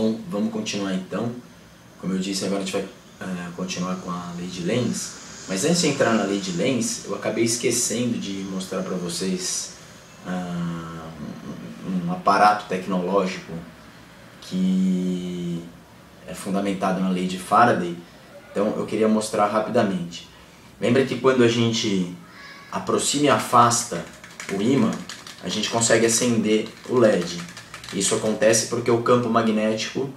Bom, vamos continuar então. Como eu disse, agora a gente vai continuar com a lei de Lenz. Mas antes de entrar na lei de Lenz, eu acabei esquecendo de mostrar para vocês um aparato tecnológico que é fundamentado na lei de Faraday. Então eu queria mostrar rapidamente. Lembra que quando a gente aproxima e afasta o ímã, a gente consegue acender o LED. Isso acontece porque o campo magnético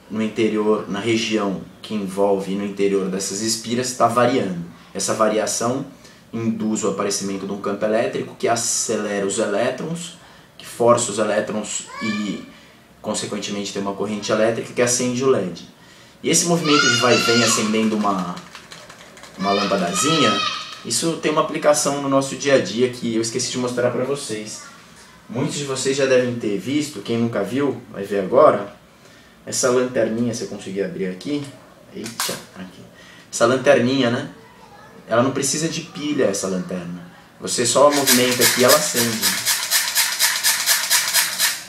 no interior, na região que envolve no interior dessas espiras, está variando. Essa variação induz o aparecimento de um campo elétrico que acelera os elétrons, que força os elétrons e, consequentemente, tem uma corrente elétrica que acende o LED. E esse movimento de vai e vem acendendo uma lâmpadazinha, isso tem uma aplicação no nosso dia a dia que eu esqueci de mostrar para vocês. Muitos de vocês já devem ter visto, quem nunca viu vai ver agora. Essa lanterninha, se eu conseguir abrir aqui, eita, aqui. Essa lanterninha, né? Ela não precisa de pilha, essa lanterna. Você só movimenta aqui e ela acende.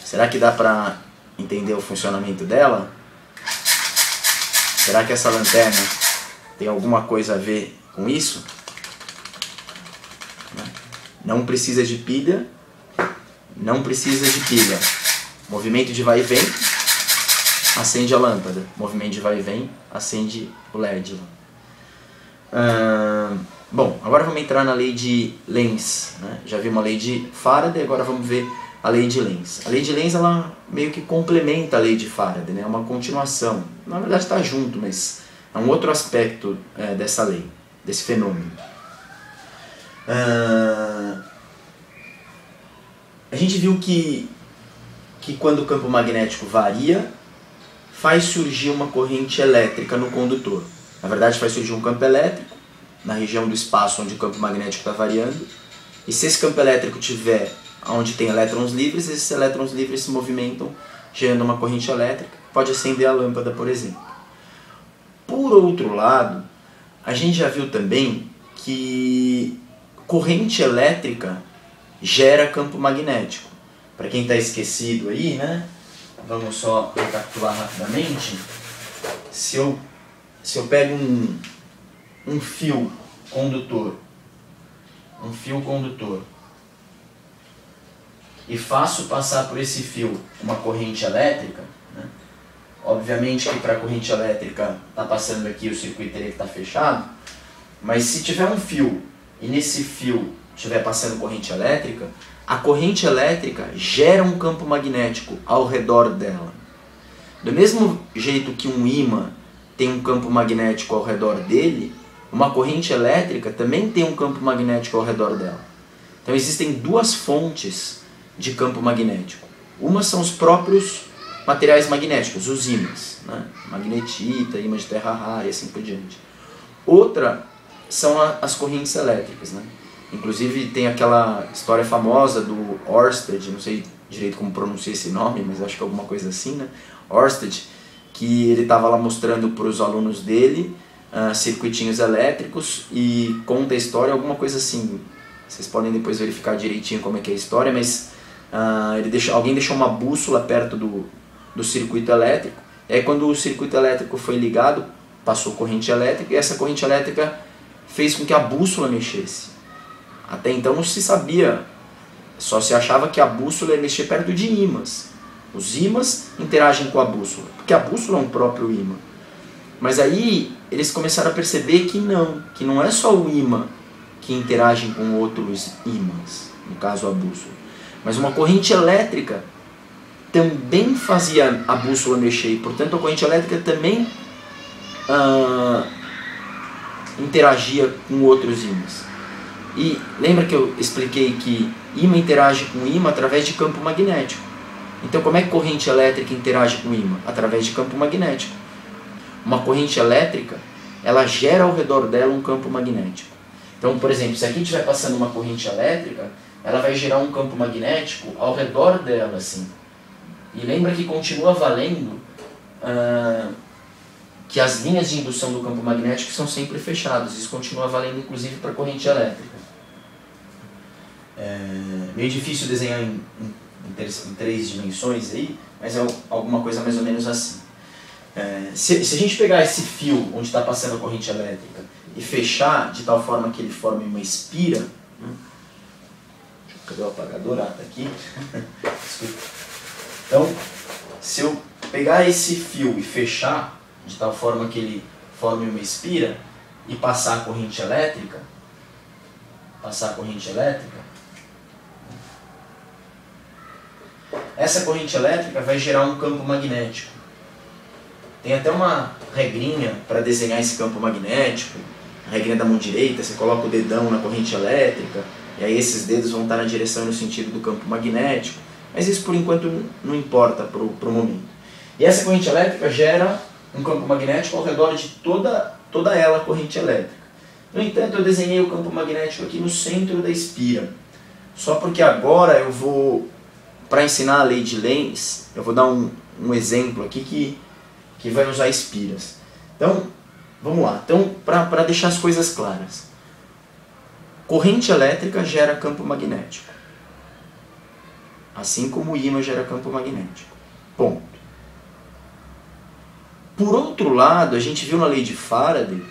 Será que dá para entender o funcionamento dela? Será que essa lanterna tem alguma coisa a ver com isso? Não precisa de pilha. Não precisa de pilha. Movimento de vai e vem, acende a lâmpada. Movimento de vai e vem, acende o LED. Bom, agora vamos entrar na lei de Lenz, né? Já vimos a lei de Faraday, agora vamos ver a lei de Lenz. A lei de Lenz, ela meio que complementa a lei de Faraday, né? É uma continuação. Na verdade está junto, mas é um outro aspecto dessa lei, desse fenômeno. A gente viu que quando o campo magnético varia, faz surgir uma corrente elétrica no condutor. Na verdade, faz surgir um campo elétrico na região do espaço onde o campo magnético está variando. E se esse campo elétrico tiver onde tem elétrons livres, esses elétrons livres se movimentam, gerando uma corrente elétrica, pode acender a lâmpada, por exemplo. Por outro lado, a gente já viu também que corrente elétrica gera campo magnético. Para quem está esquecido aí, né? Vamos só recapitular rapidamente. Se eu pego um fio condutor, e faço passar por esse fio uma corrente elétrica, né? Obviamente que para a corrente elétrica está passando aqui, o circuito teria que estar fechado, mas se tiver um fio e nesse fio estiver passando corrente elétrica, a corrente elétrica gera um campo magnético ao redor dela. Do mesmo jeito que um ímã tem um campo magnético ao redor dele, uma corrente elétrica também tem um campo magnético ao redor dela. Então existem duas fontes de campo magnético. Uma são os próprios materiais magnéticos, os ímãs, né? Magnetita, ímã de terra rara e assim por diante. Outra são as correntes elétricas, né? Inclusive tem aquela história famosa do Ørsted, não sei direito como pronuncia esse nome, mas acho que é alguma coisa assim, né? Ørsted, que ele estava lá mostrando para os alunos dele circuitinhos elétricos e conta a história, alguma coisa assim. Vocês podem depois verificar direitinho como é que é a história, mas alguém deixou uma bússola perto do circuito elétrico, e aí quando o circuito elétrico foi ligado, passou corrente elétrica, e essa corrente elétrica fez com que a bússola mexesse. Até então não se sabia, só se achava que a bússola ia mexer perto de ímãs. Os ímãs interagem com a bússola, porque a bússola é um próprio ímã. Mas aí eles começaram a perceber que não é só o ímã que interage com outros ímãs, no caso a bússola. Mas uma corrente elétrica também fazia a bússola mexer, e portanto a corrente elétrica também interagia com outros ímãs. E lembra que eu expliquei que ímã interage com ímã através de campo magnético. Então como é que corrente elétrica interage com ímã? Através de campo magnético. Uma corrente elétrica, ela gera ao redor dela um campo magnético. Então, por exemplo, se aqui estiver passando uma corrente elétrica, ela vai gerar um campo magnético ao redor dela, assim. E lembra que continua valendo que as linhas de indução do campo magnético são sempre fechadas. Isso continua valendo inclusive para a corrente elétrica. É meio difícil desenhar em 3 dimensões aí, mas é alguma coisa mais ou menos assim. Se a gente pegar esse fio onde está passando a corrente elétrica e fechar de tal forma que ele forme uma espira, cadê o apagador? Ah, tá aqui. Desculpa. Então, se eu pegar esse fio e fechar de tal forma que ele forme uma espira e passar a corrente elétrica, essa corrente elétrica vai gerar um campo magnético. Tem até uma regrinha para desenhar esse campo magnético, a regrinha da mão direita, você coloca o dedão na corrente elétrica, e aí esses dedos vão estar na direção e no sentido do campo magnético, mas isso por enquanto não importa para o momento. E essa corrente elétrica gera um campo magnético ao redor de toda ela a corrente elétrica. No entanto, eu desenhei o campo magnético aqui no centro da espira, só porque agora eu vou, para ensinar a lei de Lenz, eu vou dar um exemplo aqui que vai usar espiras. Então, vamos lá. Então, para deixar as coisas claras. Corrente elétrica gera campo magnético. Assim como o ímã gera campo magnético. Ponto. Por outro lado, a gente viu na lei de Faraday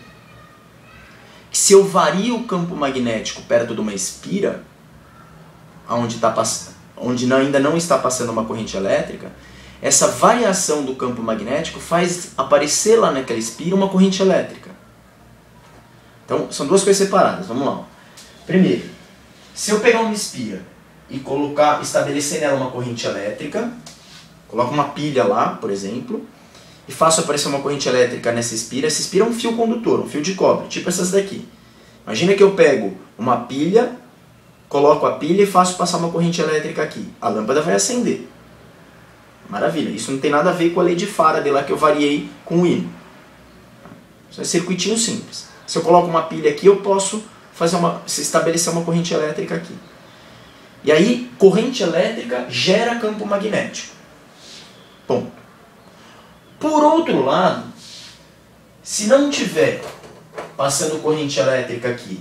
que se eu vario o campo magnético perto de uma espira, onde ainda não está passando uma corrente elétrica, essa variação do campo magnético faz aparecer lá naquela espira uma corrente elétrica. Então, são duas coisas separadas. Vamos lá. Primeiro, se eu pegar uma espira e estabelecer nela uma corrente elétrica, coloco uma pilha lá, por exemplo, e faço aparecer uma corrente elétrica nessa espira. Essa espira é um fio condutor, um fio de cobre, tipo essas daqui. Imagina que eu pego uma pilha, coloco a pilha e faço passar uma corrente elétrica aqui. A lâmpada vai acender. Maravilha, isso não tem nada a ver com a lei de Faraday lá que eu variei com o ímã. Isso é circuitinho simples. Se eu coloco uma pilha aqui, eu posso estabelecer uma corrente elétrica aqui. E aí, corrente elétrica gera campo magnético. Ponto. Por outro lado, se não tiver passando corrente elétrica aqui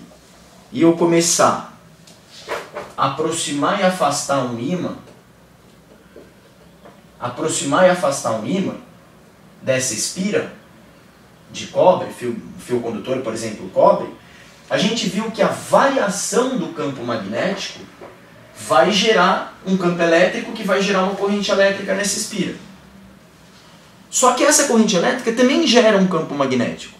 e eu começar a aproximar e afastar um ímã, dessa espira de cobre, fio condutor, por exemplo, cobre, a gente viu que a variação do campo magnético vai gerar um campo elétrico que vai gerar uma corrente elétrica nessa espira. Só que essa corrente elétrica também gera um campo magnético.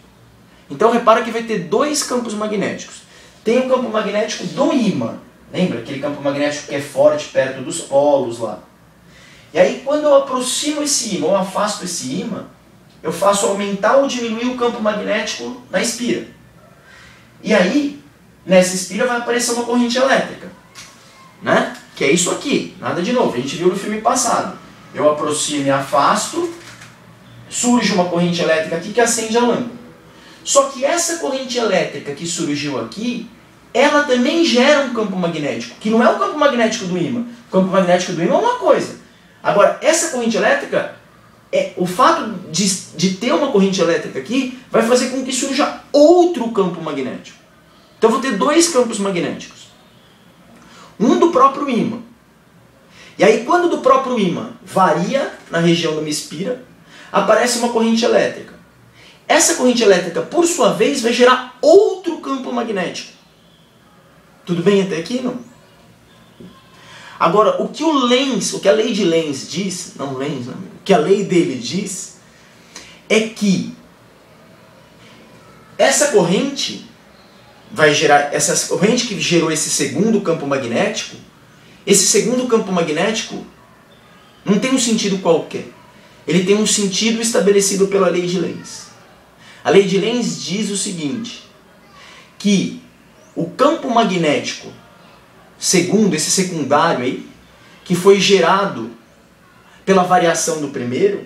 Então repara que vai ter dois campos magnéticos. Tem o campo magnético do ímã, lembra? Aquele campo magnético que é forte perto dos polos lá. E aí quando eu aproximo esse ímã ou afasto esse ímã, eu faço aumentar ou diminuir o campo magnético na espira. E aí, nessa espira vai aparecer uma corrente elétrica, né? Que é isso aqui, nada de novo, a gente viu no filme passado. Eu aproximo e afasto, surge uma corrente elétrica aqui que acende a lâmpada. Só que essa corrente elétrica que surgiu aqui, ela também gera um campo magnético, que não é o campo magnético do ímã. O campo magnético do ímã é uma coisa. Agora, essa corrente elétrica, o fato de ter uma corrente elétrica aqui, vai fazer com que surja outro campo magnético. Então eu vou ter dois campos magnéticos. Um do próprio ímã. E aí quando do próprio ímã varia na região de uma espira, aparece uma corrente elétrica. Essa corrente elétrica, por sua vez, vai gerar outro campo magnético. Tudo bem até aqui, não? Agora, o que a lei de Lenz diz, o que a lei dele diz, é que essa corrente que gerou esse segundo campo magnético, esse segundo campo magnético não tem um sentido qualquer. Ele tem um sentido estabelecido pela lei de Lenz. A lei de Lenz diz o seguinte, que o campo magnético segundo, esse secundário aí, que foi gerado pela variação do primeiro,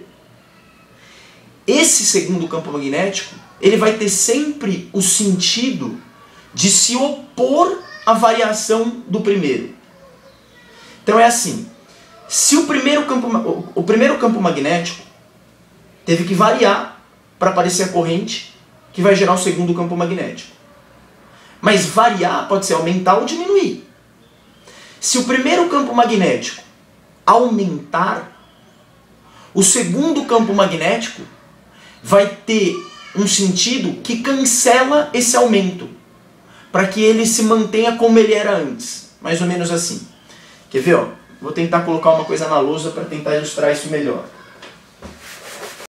esse segundo campo magnético, ele vai ter sempre o sentido de se opor à variação do primeiro. Então é assim, se o primeiro campo magnético teve que variar para aparecer a corrente que vai gerar o segundo campo magnético. Mas variar pode ser aumentar ou diminuir. Se o primeiro campo magnético aumentar, o segundo campo magnético vai ter um sentido que cancela esse aumento, para que ele se mantenha como ele era antes. Mais ou menos assim. Quer ver? Ó? Vou tentar colocar uma coisa na lousa para tentar ilustrar isso melhor.